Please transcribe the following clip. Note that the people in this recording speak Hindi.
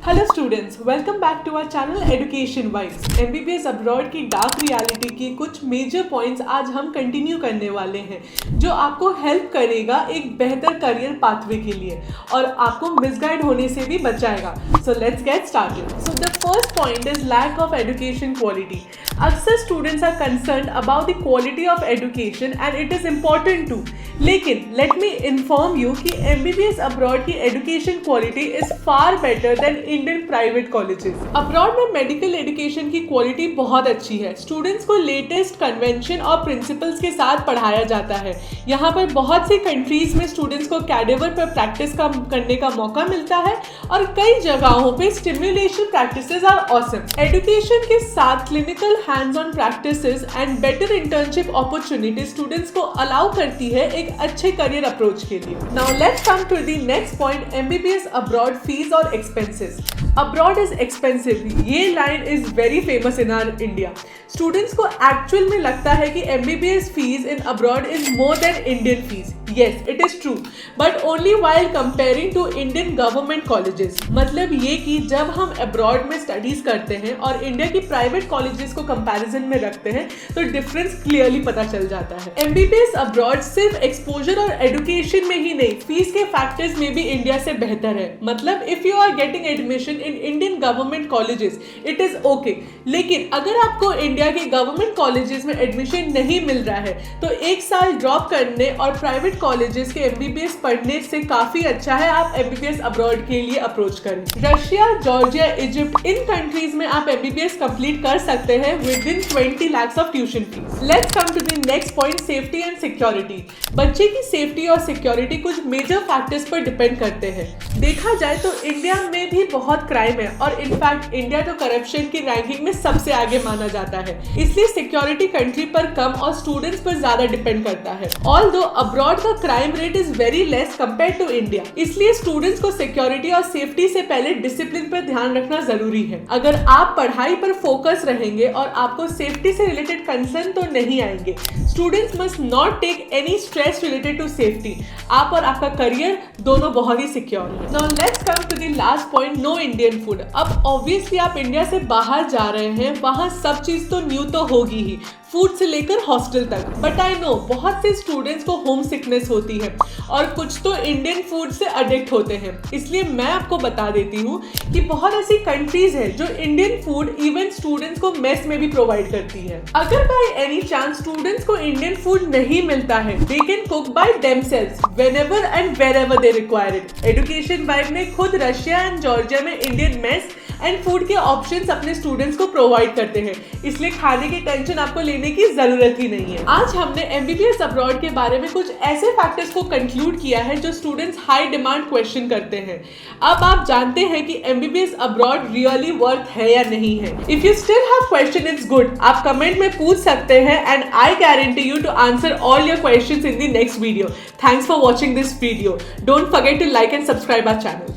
Hello students, welcome back to our channel education vibes. MBBS abroad की डार्क रियलिटी की कुछ मेजर पॉइंट्स आज हम कंटिन्यू करने वाले हैं, जो आपको हेल्प करेगा एक बेहतर करियर पाथवे के लिए और आपको मिसगाइड होने से भी बचाएगा। So let's get started. So the first point is lack of education quality. अक्सर students are concern about the quality of education and it is important too, लेकिन लेट मी इन्फॉर्म यू कि एमबीबीएस अब्रॉड की education quality is far better than Indian private colleges. Abroad में मेडिकल एजुकेशन की क्वालिटी बहुत अच्छी है। स्टूडेंट्स को लेटेस्ट कन्वेंशन और प्रिंसिपल्स के साथ पढ़ाया जाता है। यहाँ पर बहुत सी कंट्रीज में स्टूडेंट्स को कैडेवर पर प्रैक्टिस करने का मौका मिलता है और कई जगहों पे stimulation practices are awesome. Education के साथ clinical hands on practices and better internship opportunity students को अलाउ करती है एक अच्छे करियर अप्रोच के लिए। Now let's come to the next point, MBBS abroad fees और एक्सपेंसेस। अब्रॉड इज एक्सपेंसिव, ये line is very famous in our India. Students को एक्चुअल में लगता है कि MBBS fees in abroad is more than Indian fees. Yes, it is true, but only while comparing to Indian government colleges. मतलब ये कि जब हम अब्रॉड में स्टडीज करते हैं और इंडिया की प्राइवेट कॉलेजेस को कंपैरिजन में रखते हैं तो डिफरेंस क्लियरली पता चल जाता है। एमबीबीएस अब्रॉड सिर्फ एक्सपोजर और एजुकेशन में ही नहीं, फीस के फैक्टर्स में भी इंडिया से बेहतर है। मतलब if you are getting admission in Indian government colleges it is okay, लेकिन अगर आपको इंडिया के गवर्नमेंट कॉलेजेस में एडमिशन नहीं मिल रहा है तो एक साल ड्रॉप करने और प्राइवेट कॉलेजेस के एमबीबीएस पढ़ने से काफी अच्छा है आप एमबीबीएस अब्रॉड के लिए अप्रोच करें। Russia, Georgia, Egypt, in countries में आप एमबीबीएस कंप्लीट कर सकते हैं within 20 lakhs of tuition fees. Let's come to the next point, safety and security. बच्चे की सेफ्टी और सिक्योरिटी कुछ मेजर फैक्टर्स पर डिपेंड करते हैं। देखा जाए तो इंडिया में भी बहुत क्राइम है और इनफैक्ट इंडिया तो करप्शन की रैंकिंग में सबसे आगे माना जाता है, इसलिए सिक्योरिटी कंट्री पर कम और स्टूडेंट्स पर ज्यादा डिपेंड करता है। Although abroad crime rate is very less compare to India, इसलिए स्टूडेंट्स को सिक्योरिटी और सेफ्टी से पहले डिसिप्लिन पर ध्यान रखना जरूरी है। अगर आप पढ़ाई पर फोकस रहेंगे और आपको सेफ्टी से रिलेटेड कंसर्न तो नहीं आएंगे। Students must not take any stress related to safety. आप और आपका करियर दोनों बहुत ही सिक्योर है। Now let's come to the last point, no Indian food. अब ऑब्वियसली आप इंडिया से बाहर जा रहे हैं, वहां सब चीज तो न्यू तो होगी ही, फूड से लेकर हॉस्टल तक। बट आई नो बहुत से स्टूडेंट्स को होम सिकनेस होती है और कुछ तो इंडियन फूड से अडिक्ट होते हैं, इसलिए मैं आपको बता देती हूँ कि बहुत ऐसी कंट्रीज है जो इंडियन फूड इवन स्टूडेंट्स को मेस में भी प्रोवाइड करती है। अगर बाय एनी चांस स्टूडेंट्स को इंडियन फूड नहीं मिलता है, they can cook by themselves whenever and wherever they require it. Education vibe ने खुद रशिया एंड जॉर्जिया में इंडियन मेस एंड फूड के ऑप्शंस अपने स्टूडेंट्स को प्रोवाइड करते हैं, इसलिए खाने की टेंशन आपको लेने की जरूरत ही नहीं है। आज हमने एमबीबीएस अब्रॉड के बारे में कुछ ऐसे फैक्टर्स को कंक्लूड किया है जो स्टूडेंट्स हाई डिमांड क्वेश्चन करते हैं। अब आप जानते हैं कि एमबीबीएस अब्रॉड रियली वर्थ है या नहीं है। If you still have question it's good, आप कमेंट में पूछ सकते हैं and I guarantee you to answer all your questions in the next video. Thanks for watching this video. Don't forget to like and subscribe our channel.